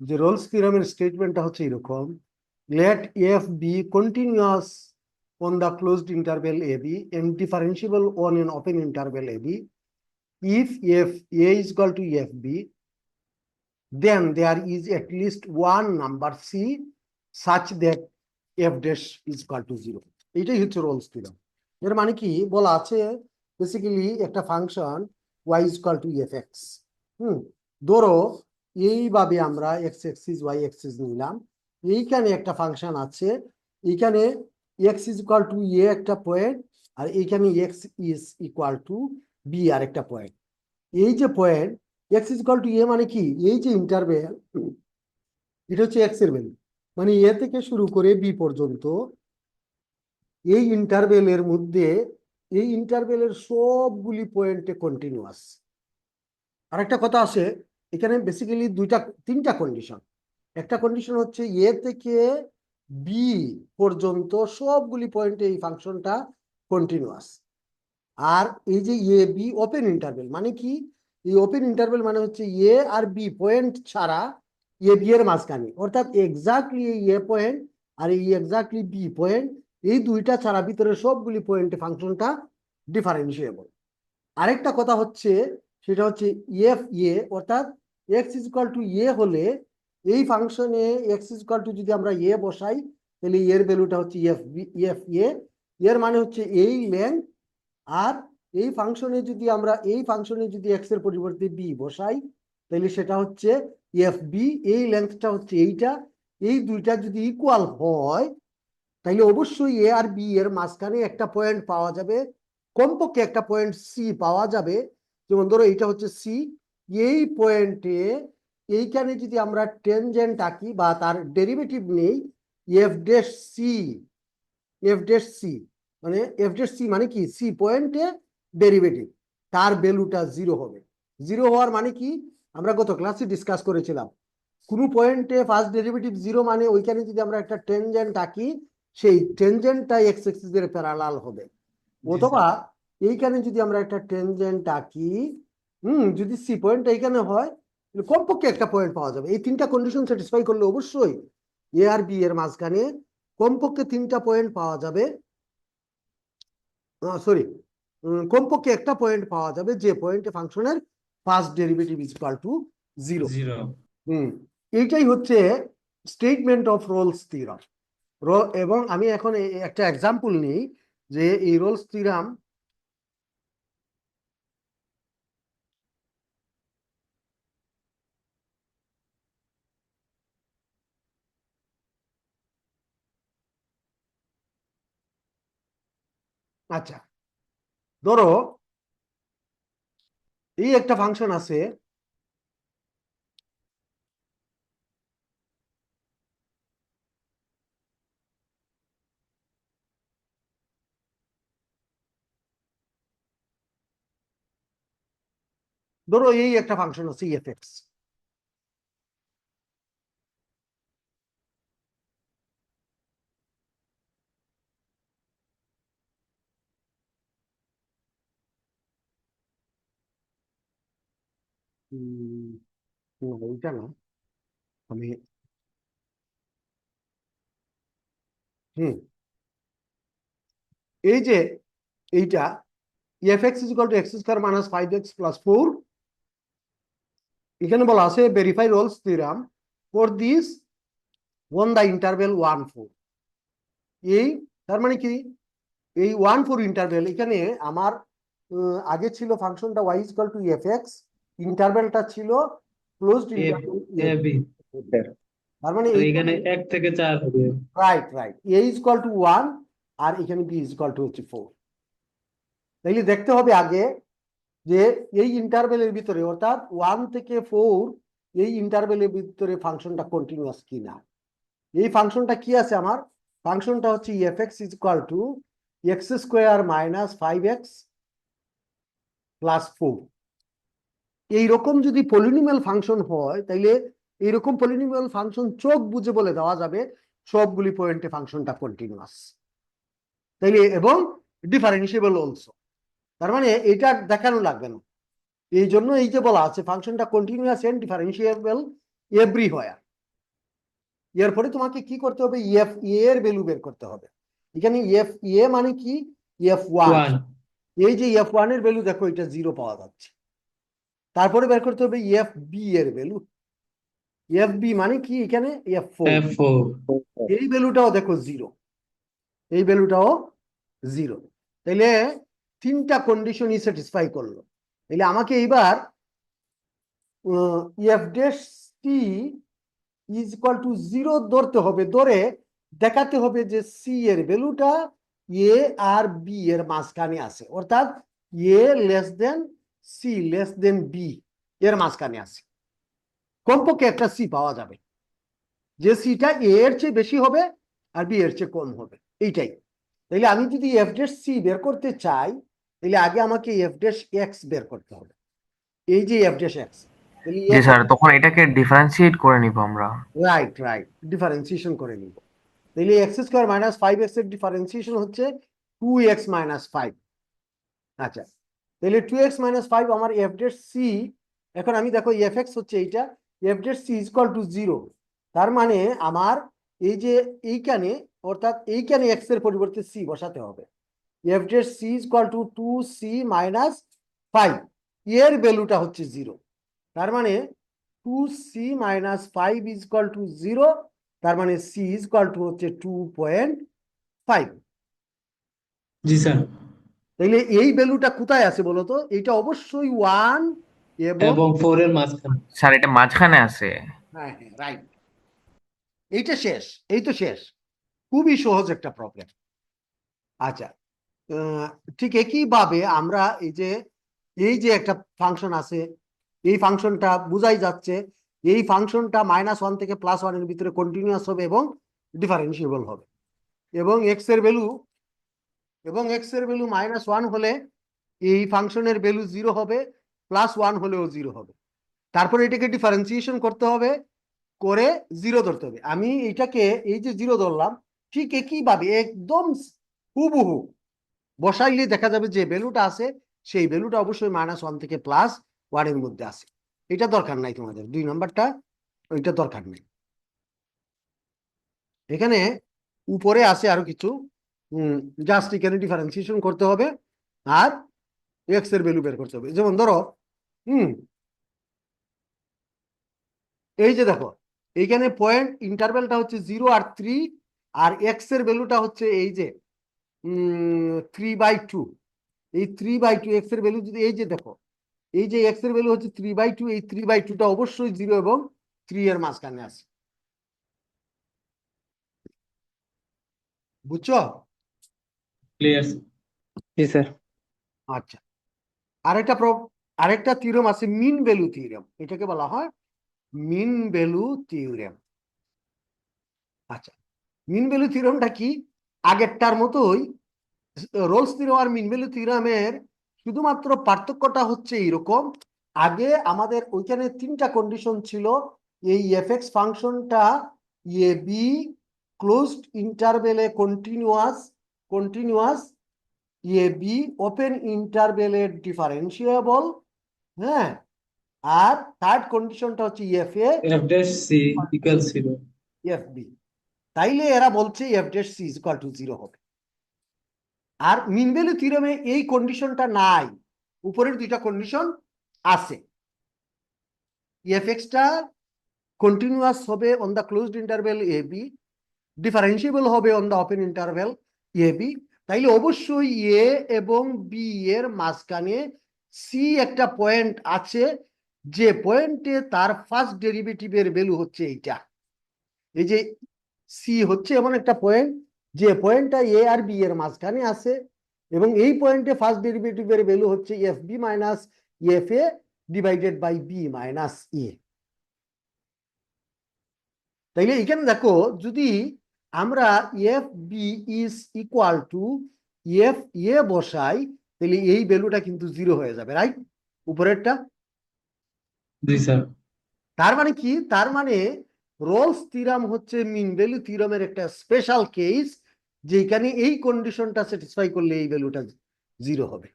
যে রোলস থিওরামের স্টেটমেন্টটা হচ্ছে এরকম, let f be continuous on the closed interval AB and differentiable on an open interval AB. If f a is equal to fb, then there is at least one number c such that f dash is equal to 0. এটাই হচ্ছে Rolle's theorem. এর মানে কি বলা আছে, basically একটা function y is equal to fx। ধরো এইভাবে আমরা x axis y axis নিলাম, এইখানে একটা ফাংশন আছে, এইখানে x is equal to a একটা পয়েন্ট, আর এইখানে x is equal to b আর একটা পয়েন্ট। এই যে point x is equal to a মানে কি, এই যে ইন্টারভেল, এটা হচ্ছে x এর ভ্যালু, মানে a থেকে শুরু করে b পর্যন্ত এই ইন্টারভেলের মধ্যে, এই ইন্টারভেলের সবগুলি পয়েন্টে কন্টিনিউয়াস। আরেকটা কথা আছে এখানে, বেসিক্যালি তিনটা কন্ডিশন। একটা কন্ডিশন হচ্ছে এ থেকে বি পর্যন্ত সবগুলি পয়েন্টে এই ফাংশনটা কন্টিনিউয়াস। আর এই যে এ বি ওপেন ইন্টারভেল মানে কি, এই ওপেন ইন্টারভেল মানে হচ্ছে এ আর বি পয়েন্ট ছাড়া এ বি এর মাঝখানে, অর্থাৎ এক্স্যাক্টলি এই এ পয়েন্ট আর এই এক্স্যাক্টলি বি পয়েন্ট, এই দুইটা ছাড়া ভিতরে সবগুলি পয়েন্টে ফাংশনটা ডিফারেন্সিয়েবল। আরেকটা কথা হচ্ছে, সেটা হচ্ছে এফ এ, অর্থাৎ এক্স ইজ ইকুয়াল টু এ হলে এই ফাংশনে এক্স ইজ ইকুয়াল টু যদি আমরা এ বসাই, তাহলে এর ভ্যালুটা হচ্ছে এফ এ, এর মানে হচ্ছে এই লেন্থ। আর এই ফাংশনে যদি আমরা এক্স এর পরিবর্তে বি বসাই, তাহলে সেটা হচ্ছে এফ বি, এই লেন্থটা হচ্ছে এইটা। এই দুইটা যদি ইকুয়াল হয়, তাহলে অবশ্যই এ আর বি এর মাঝখানে একটা পয়েন্ট পাওয়া যাবে, কমপক্ষে একটা পয়েন্ট সি পাওয়া যাবে। যেমন ধরো এইটা হচ্ছে সি, এই পয়েন্টে এইখানে যদি আমরা টেনজেন্ট আঁকি বা তার ডেরিভেটিভ নেই, F dash c, f dash C মানে এফ ড্যাশ সি মানে কি, সি পয়েন্টে ডেরিভেটিভ, তার ভ্যালুটা 0 হবে। 0 হওয়ার মানে কি, আমরা গত ক্লাসে ডিসকাস করেছিলাম, কোনো পয়েন্টে ফার্স্ট ডেরিভেটিভ 0 মানে ওইখানে যদি আমরা একটা টেনজেন্ট আঁকি, সেই টেনজেন্টটা এক্স অ্যাক্সিস এর প্যারালাল হবে। অথবা এইখানে যদি আমরা একটা টেনজেন্ট আঁকি, যদি সি পয়েন্ট এইখানে হয়, কমপক্ষে একটা পয়েন্ট পাওয়া যাবে। এই তিনটা কন্ডিশন স্যাটিসফাই করলে অবশ্যই এ আর বি এর মাঝখানে কমপক্ষে 3টা পয়েন্ট পাওয়া যাবে, সরি, কমপক্ষে একটা পয়েন্ট পাওয়া যাবে যে পয়েন্টে ফাংশনের first derivative is equal to 0। এইটাই হচ্ছে স্টেটমেন্ট অফ রোলস থিওরাম। এবং আমি এখন একটা এক্সাম্পল নিই যে এই রোলস থিওরাম আচ্ছা, ধরো এই একটা ফাংশন আছে, ধরো এই একটা ফাংশন আছে এফ এক্স। এইটা না, আমি এই যে এইটা f x is equal to x square minus 5x plus 4, এখানে বলা আছে verify Rolle's theorem for this on the interval 1-4। এই তার মানে কি, এই 1-4 ইন্টারভেল, এখানে আমার আগে ছিল ফাংশনটা y is equal to F X, ইন্টারভেলটা ছিল ক্লোজড ইন্টারভেল এবি, তার মানে এখানে 1 থেকে 4 হবে। Right right, a is equal to 1 আর এখানে b ইজ ইকুয়াল টু হচ্ছে 4। তাইলে দেখতে হবে আগে যে এই ইন্টারভেলের ভিতরে, অর্থাৎ 1 থেকে 4 এই ইন্টারভেলের ভিতরে ফাংশনটা কন্টিনিউয়াস কিনা। এই ফাংশনটা কি আছে আমার, ফাংশনটা হচ্ছে F x is equal to x square minus 5x plus 4। এইরকম যদি পলিনোমিয়াল ফাংশন হয়, তাইলে এইরকম পলিনোমিয়াল ফাংশন চোখ বুঝে বলে দেওয়া যাবে সবগুলি পয়েন্টে ফাংশনটা কন্টিনিউয়াস, তাইলে এবং ডিফারেন্সিয়েবল অলসো। তার মানে এটা দেখানো লাগবে না। এই জন্য এই যে বলা আছে ফাংশনটা কন্টিনিউয়াস এন্ড ডিফারেন্সিয়েবল এভরিহোয়ার। এরপরে তোমাকে কি করতে হবে, এফ এ এর ভ্যালু বের করতে হবে। এখানে এফ এ মানে কি, এফ ওয়ান। ওয়ান। এই যে এফ ওয়ান এর ভ্যালু দেখো এটা 0 পাওয়া যাচ্ছে। তারপরে বের করতে হবে এফ বি এর ভ্যালু। এফ বি মানে কি, এখানে এফ ফোর। F4। এই ভ্যালুটাও দেখো 0, এই ভ্যালুটাও 0। তাইলে তিনটা কন্ডিশনই স্যাটিসফাই করলো। তাইলে আমাকে এইবার f dash C is equal to 0 ধরতে হবে, ধরে দেখাতে হবে যে সি এর ভ্যালুটা এ আর বি এর মাঝখানে আছে, অর্থাৎ A less than C less than B এর মাঝখানে আছে। কমপক্ষে একটা সি পাওয়া যাবে, যে সিটা এ এর চেয়ে বেশি হবে আর বি এর চেয়ে কম হবে, এইটাই। তাইলে আমি যদি এফ ড্যাশ সি বের করতে চাই, তাহলে আগে আমাকে এফ ড্যাশ এক্স বের করতে হবে। এই যে এফ ড্যাশ এক্স, তাহলে জি স্যার, তখন এটাকে ডিফারেন্সিয়েট করে নিব আমরা। রাইট রাইট, ডিফারেন্সিয়েশন করে নিব। তাহলে x square minus five x এর ডিফারেন্সিয়েশন হচ্ছে 2x মাইনাস ফাইভ। আচ্ছা, তাহলে 2x মাইনাস ফাইভ আমার এফ ডেট সি। এখন আমি দেখো এফ এক্স হচ্ছে এইটা, f dash c is equal to 0। তার মানে আমার এই যে এইখানে, অর্থাৎ এইখানে এক্স এর পরিবর্তে সি বসাতে হবে। F dash c is equal to 2c minus five, এর ভ্যালুটা হচ্ছে 0। তার মানে 2c minus five is equal to 0। তার মানে c ইজ ইকুয়াল টু হচ্ছে 2.5। জি স্যার। তাইলে এই ভ্যালুটা কোথায় আছে বলতো, এইটা অবশ্যই 1 এবং এবং 4 এর মাঝখানে। স্যার এটা মাঝখানে আছে। হ্যাঁ হ্যাঁ রাইট, এইটা শেষ, এই তো শেষ। খুবই সহজ একটা প্রবলেম। আচ্ছা, ঠিক একইভাবে আমরা এই যে একটা ফাংশন আছে, এই ফাংশনটা বুঝাই যাচ্ছে এই ফাংশনটা -1 থেকে +1 এর ভিতরে কন্টিনিউয়াস হবে এবং ডিফারেন্সিয়েবল হবে, এবং এক্স এর ভ্যালু -1 হলে এই ফাংশনের ভ্যালু 0 হবে, +1 হলেও 0 হবে। তারপরে এটাকে ডিফারেন্সিয়েশন করতে হবে, করে 0 ধরতে হবে। আমি এটাকে এই যে 0 ধরলাম, ঠিক একইভাবে একদম হুবহু বসাইলে দেখা যাবে যে ভ্যালুটা আছে সেই ভ্যালুটা অবশ্যই -1 থেকে +1 এর মধ্যে আছে। এটা দরকার নাই তোমাদের, 2 নাম্বারটা ওইটা দরকার নেই। এখানে উপরে আছে আরো কিছু, জাস্ট এখানে ডিফারেন্সিয়েশন করতে হবে আর এক্স এর ভ্যালু বের করতে হবে। যেমন ধরো এই যে দেখো এইখানে পয়েন্ট ইন্টারভ্যালটা হচ্ছে 0 আর 3, আর এক্স এর ভ্যালুটা হচ্ছে এই যে 3/2। এই 3/2 এক্স এর ভ্যালু যদি এই যে দেখো, এই যে এক্স এর ভ্যালু হচ্ছে 3/2, এই 3/2টা অবশ্যই 0 এবং 3 এর মাঝখানে আছে। বুঝছো? ক্লিয়ার। জি স্যার। আচ্ছা, আরেকটা থিওরেম আছে, মিন ভ্যালু থিওরেম, এটাকে বলা হয় মিন ভ্যালু থিওরেম। আচ্ছা, মিন ভ্যালু থিওরেমটা কি, আগেরটার মতোই রোলস থিওরেম আর মিন ভ্যালু থিওরেমের শুধুমাত্র পার্থক্যটা হচ্ছে এইরকম। আগে আমাদের ওইখানে 3টা কন্ডিশন ছিল, এই এফএক্স ফাংশনটা এ বি ক্লোজড ইন্টারভেলে কন্টিনিউয়াস এ বি ওপেন ইন্টারভেলে ডিফারেন্সিয়েবল, হ্যাঁ, আর থার্ড কন্ডিশনটা হচ্ছে F A F dash C equal 0। F B. তাইলে এরা বলছে F dash C is equal to 0 হবে। আর মিন ভ্যালু থিওরেমে এই কন্ডিশনটা নাই, উপরের 2টা কন্ডিশন আছে। এফএক্সটা কন্টিনিউয়াস হবে on the closed interval A B, differentiable হবে on the open interval A B. তাইলে অবশ্যই এ এবং বি এর মাঝখানে সি একটা পয়েন্ট আছে, যে পয়েন্টে তার ফার্স্ট ডেরিভেটিভের ভ্যালু হচ্ছে এইটা। এই যে সি হচ্ছে এমন একটা পয়েন্ট যে পয়েন্টটা এ আর বি এর মাঝখানে আছে, এবং এই পয়েন্টে ফার্স্ট ডেরিভেটিভের ভ্যালু হচ্ছে F B minus F A divided by B minus A. তাইলে এখানে দেখো, যদি আমরা F B is equal to F A বসাই, তাহলে এই ভ্যালুটা কিন্তু 0 হয়ে যাবে, রাইট, উপরেরটা। জি স্যার। তার মানে কি, তার মানে রোলস থিওরাম হচ্ছে মিন ভ্যালু থিওরামের একটা স্পেশাল কেস, যেখানে এই কন্ডিশনটা স্যাটিসফাই করলে এই ভ্যালুটা 0 হবে।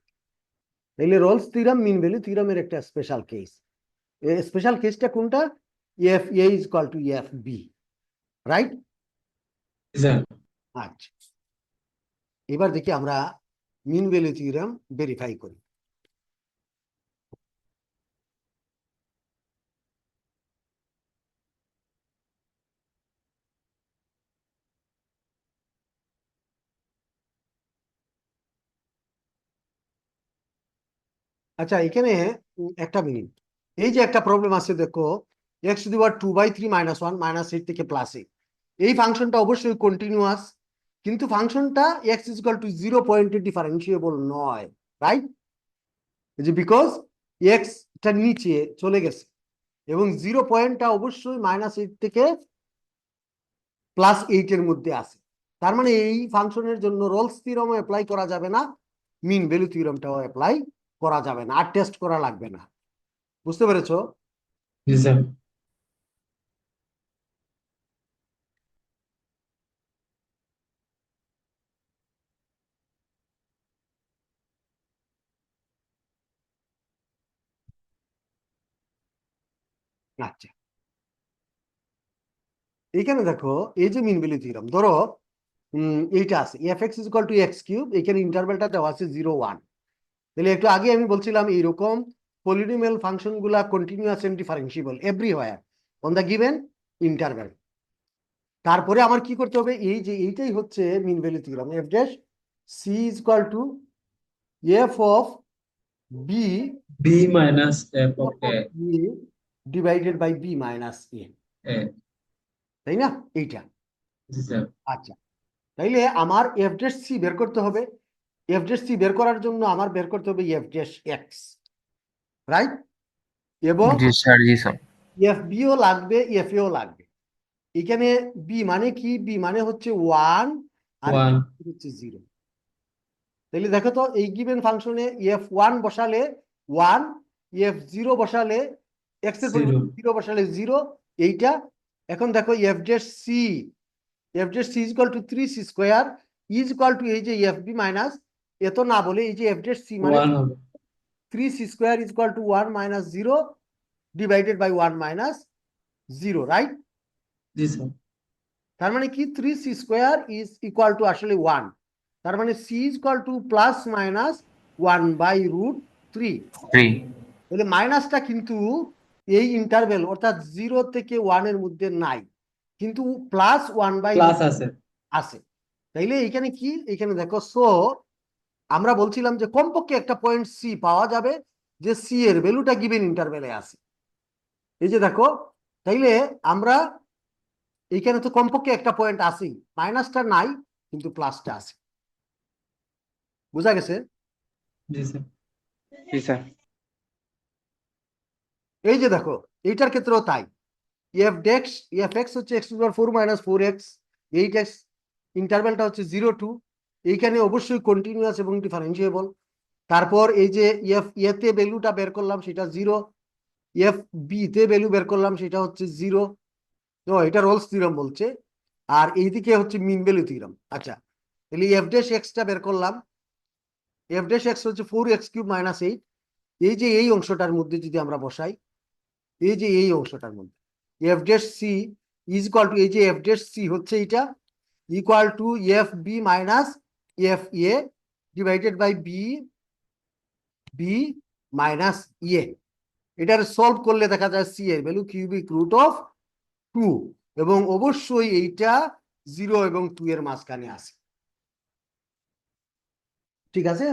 তাইলে রোলস থিওরাম মিন ভ্যালু থিওরামের একটা স্পেশাল কেস। স্পেশাল কেসটা কোনটা, f a is equal to F b, right? জি স্যার। আচ্ছা, এবার দেখি আমরা মিন ভ্যালু থিওরেম ভেরিফাই করি। আচ্ছা, এখানে একটা মিনিট, এই যে একটা প্রবলেম আছে দেখো, এক্স টু দি পাওয়ার 2/3 - 1 -8 থেকে +8, এই ফাংশনটা অবশ্যই কন্টিনিউয়াস, কিন্তু ফাংশনটা এক্স ইজ ইকুয়াল টু 0 পয়েন্টে ডিফারেন্সিয়েবল নয়, রাইট? যে বিকজ এক্সটা নিচে চলে গেছে এবং 0 পয়েন্টটা অবশ্যই -8 থেকে +8 এর মধ্যে আছে। তার মানে এই ফাংশনের জন্য রোলস থিওরেমও অ্যাপ্লাই করা যাবে না, মিন ভ্যালু থিওরেমটাও অ্যাপ্লাই করা যাবে না, আর টেস্ট করা লাগবে না। বুঝতে পেরেছো? জি স্যার। আচ্ছা, এখানে দেখো এই যে মিন ভ্যালু থিওরেম, ধরো এইটা আছে F x is equal to x cube, এখানে ইন্টারভ্যালটা দেওয়া আছে 0 1। তাহলে একটু আগে আমি বলছিলাম এইরকম পলিনোমিয়াল ফাংশন গুলা continuous and differentiable everywhere on the given interval. তারপরে আমার কি করতে হবে, এই যে এইটাই হচ্ছে mean value theorem, F dash C is equal to F of B B minus F of A. Divided by B minus A, A. তাই না? এইটা। জি স্যার। আচ্ছা, তাইলে আমার এফ ড্যাশ সি বের করতে হবে। এফ ড্যাশ সি বের করার জন্য আমার বের করতে হবে এফ ড্যাশ এক্স, রাইট? এবং জি স্যার, জি স্যার। এফ বিও লাগবে, এফ এও লাগবে। এখানে বি মানে কি? বি মানে হচ্ছে 1 আর 1 হচ্ছে 0। তাহলে দেখো তো, এই গিভেন ফাংশনে এফ 1 বসালে 1, এফ 0 বসালে এক্স এর 0 পরিবর্তে 0 বসালে 0, এইটা। এখন দেখো f dash c, f dash C is equal to 3c square is equal to এই যে এফ বি মাইনাস, এত না বলে এই যে এফ ড্যাশ সি মানে 1 হবে। 3c square is equal to 1 minus 0 divided by 1 minus 0, right? জি স্যার। তার মানে কি 3c square is equal two আসলে 1, তার মানে c is equal two plus minus 1/√3। 3। তাহলে মাইনাসটা কিন্তু এই ইন্টারভ্যাল অর্থাৎ 0 থেকে 1 এর মধ্যে নাই, কিন্তু প্লাস 1/√3 প্লাস আছে। আছে। তাইলে এখানে কি, এখানে দেখো, সো আমরা বলছিলাম যে কমপক্ষে একটা পয়েন্ট সি পাওয়া যাবে যে সি এর ভ্যালুটা গিভেন ইন্টারভ্যালে আছে। এই যে দেখো, তাইলে আমরা এইখানে তো কমপক্ষে একটা পয়েন্ট আছেই, মাইনাসটা নাই কিন্তু প্লাসটা আছে। বুঝা গেছে? জি স্যার। জি স্যার। এই যে দেখো, এইটার ক্ষেত্রেও তাই। এফ ডেক্স এফ এক্স হচ্ছে x to the power 4 - 4x, 8x, ইন্টারভ্যালটা হচ্ছে 0 2, এইখানে অবশ্যই কন্টিনিউয়াস এবং ডিফারেন্সিয়েবল। তারপর এই যে এফ এতে ভ্যালুটা বের করলাম সেটা 0, এফ বি তে ভ্যালু বের করলাম সেটা হচ্ছে 0। তো এটা রোলস থিওরেম বলছে। আর এইদিকে হচ্ছে মিন ভ্যালু থিওরেম। আচ্ছা, তাহলে এফ ড্যাশ এক্সটা বের করলাম, এফ ড্যাশ এক্স হচ্ছে 4x³ - 8। এই যে এই অংশটার মধ্যে যদি আমরা বসাই, এই যে এই অংশটার মধ্যে F dash C is equal to, এই যে এফ ড্যাশ সি হচ্ছে এটা equal to F B minus F A divided by B B minus A. এটার সলভ করলে দেখা যায় সি এর ভ্যালু কিউবিক রুট অফ 2, এবং অবশ্যই এইটা 0 এবং 2 এর মাঝখানে আছে। ঠিক আছে?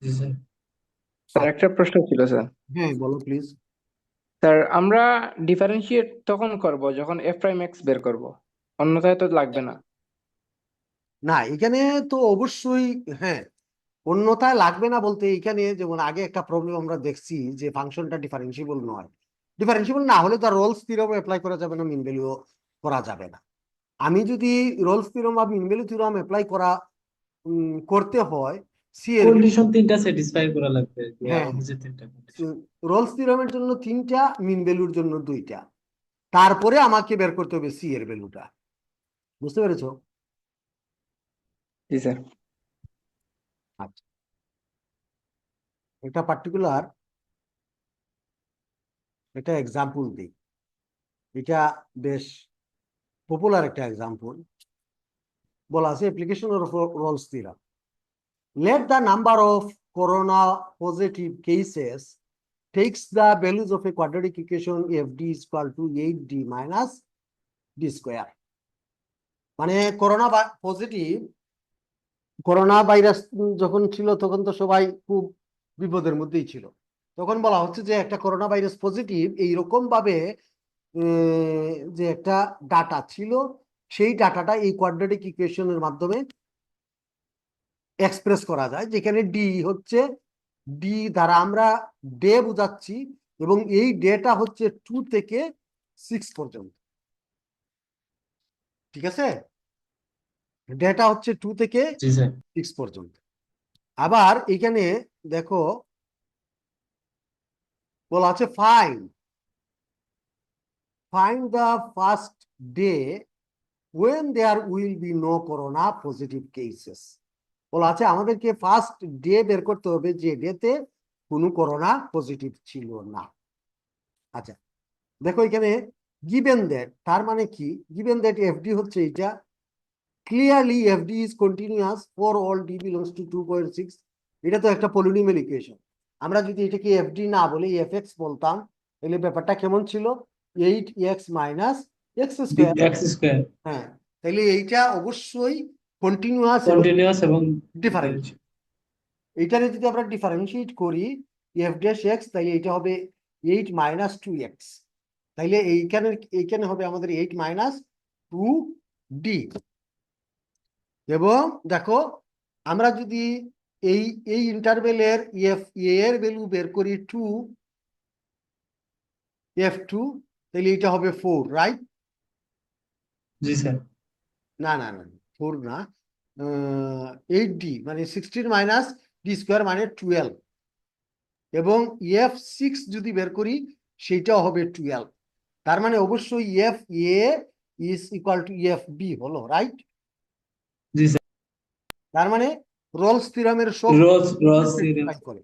জি স্যার। স্যার একটা প্রশ্ন ছিল স্যার। হ্যাঁ, বলো প্লিজ। স্যার আমরা ডিফারেন্সিয়েট তখন করব যখন এফ প্রাইম এক্স বের করব, অন্যথায় তো লাগবে না। না, এখানে তো অবশ্যই, হ্যাঁ, অন্যথায় লাগবে না বলতে এখানে যেমন আগে একটা প্রবলেম আমরা দেখছি যে ফাংশনটা ডিফারেন্সিবল নয়। ডিফারেন্সিবল না হলে তো রোলস থিওরেম অ্যাপ্লাই করা যাবে না, মিন ভ্যালু করা যাবে না। আমি যদি রোলস থিওরেম বা মিন ভ্যালু থিওরেম অ্যাপ্লাই করতে হয় সি এর, কন্ডিশন 3টা স্যাটিসফাই করা লাগবে, দেওয়া হ্যাঁ, হয়েছে 3টা কন্ডিশন। রোলস থিওরেমের জন্য 3টা, মিন ভ্যালুর জন্য 2টা, তারপরে আমাকে বের করতে হবে সি এর ভ্যালুটা। বুঝতে পেরেছো? জি স্যার। আচ্ছা, একটা পার্টিকুলার একটা এক্সাম্পল দিই, এটা বেশ পপুলার একটা এক্সাম্পল বলা আছে application of Rolle's theorem. Let the number of corona positive cases takes the values of a quadratic equation fd is equal to 8d minus d square. মানে করোনা ভাইরাস যখন ছিল তখন তো সবাই খুব বিপদের মধ্যেই ছিল। তখন বলা হচ্ছে যে একটা করোনা ভাইরাস পজিটিভ এইরকম ভাবে যে একটা ডাটা ছিল, সেই ডাটাটা এই কোয়াড্রেটিক ইকুয়েশনের মাধ্যমে এক্সপ্রেস করা যায়, যেখানে ডি হচ্ছে ডি দ্বারা আমরা ডে বোঝাচ্ছি এবং এই ডেটা হচ্ছে 2 থেকে 6 পর্যন্ত। ঠিক আছে, ডেটা হচ্ছে 2 থেকে জি স্যার 6 পর্যন্ত। আবার এখানে দেখো বলা আছে find the first day when there will be no corona positive cases. বলা আছে আমাদেরকে ফার্স্ট ডে বের করতে হবে যে ডেতে কোনো করোনা পজিটিভ ছিল না। আচ্ছা দেখো এখানে গিভেন দ্যাট, তার মানে কি, গিভেন দ্যাট এফডি হচ্ছে এটা, clearly FD is continuous for all D belongs to 2.6। এটা তো একটা পলিনোমিয়াল ইকুয়েশন। আমরা যদি এটাকে এফডি না বলে এফএক্স বলতাম তাহলে ব্যাপারটা কেমন ছিল, 8x minus x square. X square হ্যাঁ, তাহলে এইটা অবশ্যই কন্টিনিউয়াস এবং কন্টিনিউয়াস এবং ডিফারেন্ট। এইটারে যদি আমরা ডিফারেন্সিয়েট করি এফ ড্যাশ এক্স, তাহলে এটা হবে 8 মাইনাস 2x। তাইলে এইখানে হবে আমাদের 8 মাইনাস 2d। এবং দেখো আমরা যদি এই ইন্টারভেলের এফ এর ভ্যালু বের করি 2f2, তাহলে এটা হবে 4, রাইট? জি স্যার না না না 4 না, 8d মানে 16 মাইনাস ডি স্কোয়ার মানে 12, এবং f6 যদি বের করি সেটাও হবে 12। তার মানে অবশ্যই f a is equal to F b হলো, রাইট? জি স্যার তার মানে রোলস থিওরামের সব রস satisfy করে।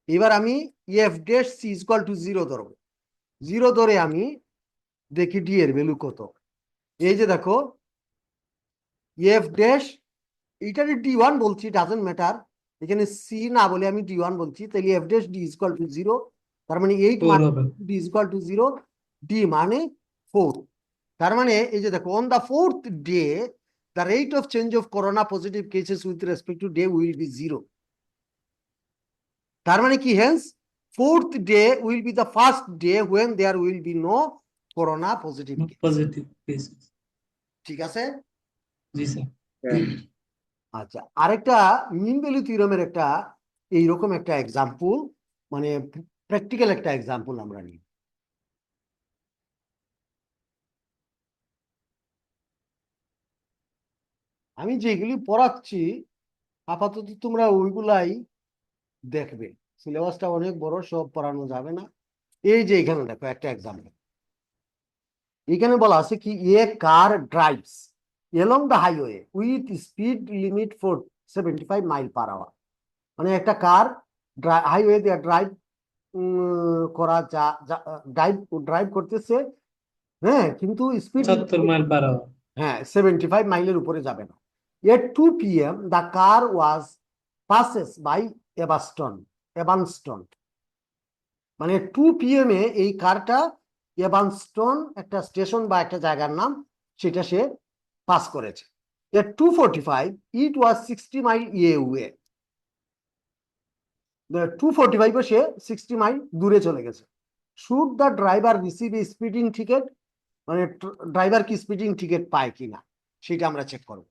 এবার আমি f dash C is equal to 0 ধরবো। 0 ধরে আমি দেখি ডি এর ভ্যালু কত। এই যে দেখো এফ ড্যাশ, এটারে ডি1 বলছি, ডাজন্ট ম্যাটার, এখানে সি না বলে আমি ডি1 বলছি, তাহলে f dash d is equal to 0। তার মানে 8 4 মানে হবে d is equal to 0, d মানে 4। তার মানে এই যে দেখো on the 4th day the rate of change of corona positive cases with respect to day will be 0. তার মানে কি, hence 4th day will be the first day when there will be no corona positive case. Positive case ঠিক আছে। জি sir আচ্ছা, আরেকটা মিন value থিওরামের একটা এইরকম একটা এক্সাম্পল, মানে প্র্যাকটিক্যাল একটা এক্সাম্পল আমরা নিই। আমি যেগুলি পড়াচ্ছি আপাতত তোমরা ওইগুলাই দেখবে, সিলেবাসটা অনেক বড়, সব পড়ানো যাবে না। এই যে এখানে দেখো একটা এক্সাম্পল, এখানে বলা আছে কি, a car drives along the highway with speed limit for 75 mile per hour. মানে একটা কার হাইওয়ে দিয়ে ড্রাইভ করা ড্রাইভ করতেছে, হ্যাঁ, কিন্তু স্পিড 70 মাইল পার আওয়ার হ্যাঁ 75 মাইলের উপরে যাবে না। At 2 p.m. the car was passes by এভানস্টন। মানে 2 p.m. এ এই কারটা এভানস্টন একটা স্টেশন বা একটা জায়গার নাম, সেটা সে পাস করেছে। At 2:45 it was 60 mile away। 2:45 A say 60 mile দূরে চলে গেছে। Should the driver receive a speeding ticket? মানে ড্রাইভার কি স্পিডিং টিকিট পায় কিনা সেটা আমরা চেক করব।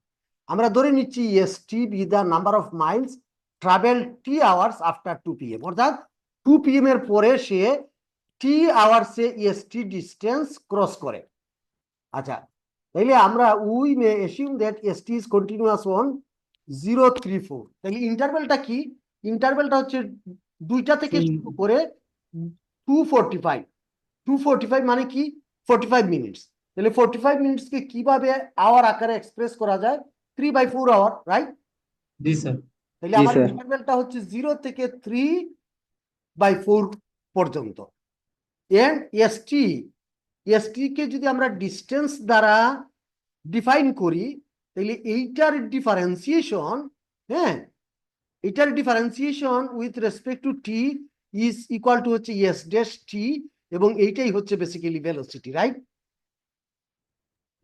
আমরা ধরে নিচ্ছি ST B the number of Miles travel T hours after 2 p.m. অর্থাৎ 2 p.m. এর পরে সে টি আওয়ার্সে এসটি ডিস্টেন্স ক্রস করে। আচ্ছা, তাইলে আমরা we may assume that ST is continuous on 034। তাহলে ইন্টারভ্যালটা কি, ইন্টারভ্যালটা হচ্ছে 2টা থেকে শুরু করে 2:45 মানে কি 45 মিনিটস। তাহলে 45 মিনিটসকে কিভাবে আওয়ার আকারে এক্সপ্রেস করা যায়, 3/4 আওয়ার, রাইট? জি স্যার তাহলে জি, আমার স্যার। ইন্টারভ্যালটা হচ্ছে 0 থেকে 3/4 পর্যন্ত। এন্ড এসটি এসটি কে যদি আমরা ডিস্টেন্স দ্বারা ডিফাইন করি তাহলে এইটার ডিফারেন্সিয়েশন, হ্যাঁ, এটার differentiation with respect to T is equal to হচ্ছে এস ড্যাশ টি, এবং এইটাই হচ্ছে বেসিক্যালি ভেলোসিটি, রাইট?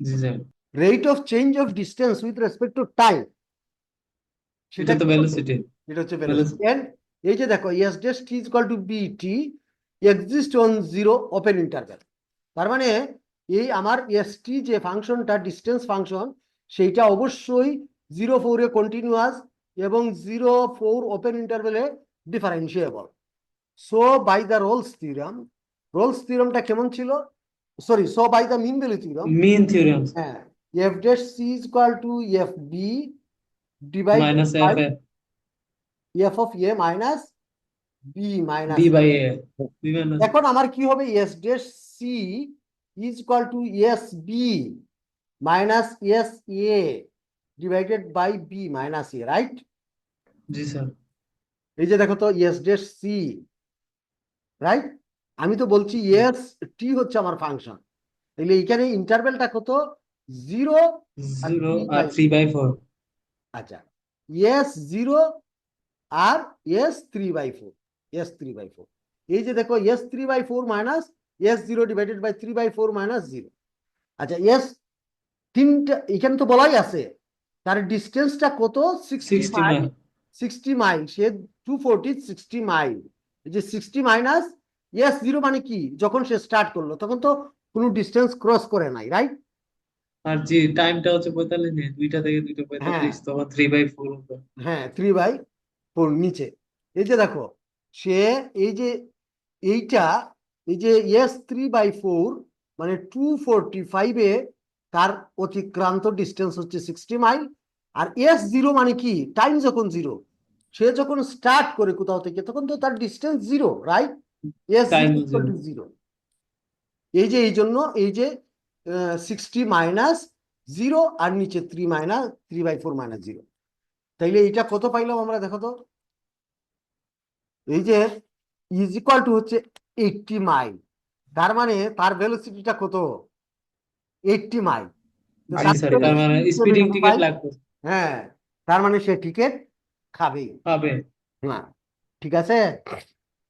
জি sir, rate of change of distance with respect to time, এটা তো কি বলবো? ভেলোসিটি। এটা হচ্ছে ভেলোসিটি। এন্ড এই যে দেখো s dash t is equal to b t exist on zero open interval. তার মানে এই আমার এস টি যে ফাংশনটা ডিস্টেন্স ফাংশন, সেইটা অবশ্যই 0 4 এ কন্টিনিউয়াস এবং 0 4 ওপেন ইন্টারভ্যালে differentiable. So by the Rolle's থিওরামটা কেমন ছিল? Sorry, so by the mean value theorem, mean theorem হ্যাঁ, F dash C is equal to F B divide minus F A F of A minus B minus. B by A B minus এখন আমার কি হবে? S dash C is equal to S B minus S A divided by B minus A, right? জি sir, এই যে দেখো তো S dash C, right? আমি তো বলছি এস টি হচ্ছে আমার ফাংশন, তাহলে এখানে ইন্টারভ্যালটা কত? 0 আর 0 3 আর বাই 3/4 আচ্ছা, এস 0 আর এস 3/4, এস 3/4। এই যে দেখো s 3/4 minus s 0 divided by 3/4 minus 0। আচ্ছা, এস তিনটা এখানে তো বলাই আছে, তার ডিস্টেন্সটা কত? 60 60 মাইল। মাইল 60 মাইল, সে 240 60 মাইল। এই যে 60 মাইনাস এস 0 মানে কি? যখন সে স্টার্ট করলো তখন তো কোনো ডিস্টেন্স ক্রস করে নাই, রাইট? আর জি টাইমটা হচ্ছে 45 মিনিট, 2টা থেকে 2টা হ্যাঁ 45, তখন 3/4 হবে। হ্যাঁ, 3/4 নিচে। এই যে দেখো সে এই যে এইটা, এই যে এস 3/4 মানে 245-এ তার অতিক্রান্ত ডিস্টেন্স হচ্ছে 60 মাইল। আর এস 0 মানে কি? টাইম যখন 0, সে যখন স্টার্ট করে কোথাও থেকে তখন তো তার ডিস্টেন্স 0, রাইট? এস টাইম 0 এই যে এই জন্য এই যে 60 মাইনাস 0 আর নিচে 3/4 মাইনাস 0, তাইলে এইটা কত পাইলাম আমরা? দেখো তো, এই যে ইজ ইকুয়াল টু হচ্ছে 80 মাইল। তার মানে তার ভেলোসিটিটা কত? 80 মাইল। তো জি তার স্যার, তার মানে velocity স্পিডিং 70 টিকেট মাইল। লাগবে হ্যাঁ, তার মানে সে টিকিট খাবেই। পাবে। হ্যাঁ, ঠিক আছে।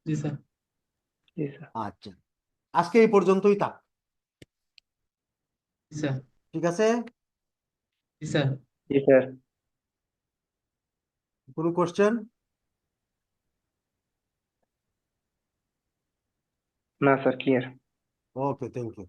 জি স্যার, জি স্যার। আচ্ছা, আজকে এই পর্যন্তই থাক, জি স্যার, ঠিক আছে? জি স্যার। জি স্যার। কোনো কোশ্চেন? না sir, clear. Okay, thank you.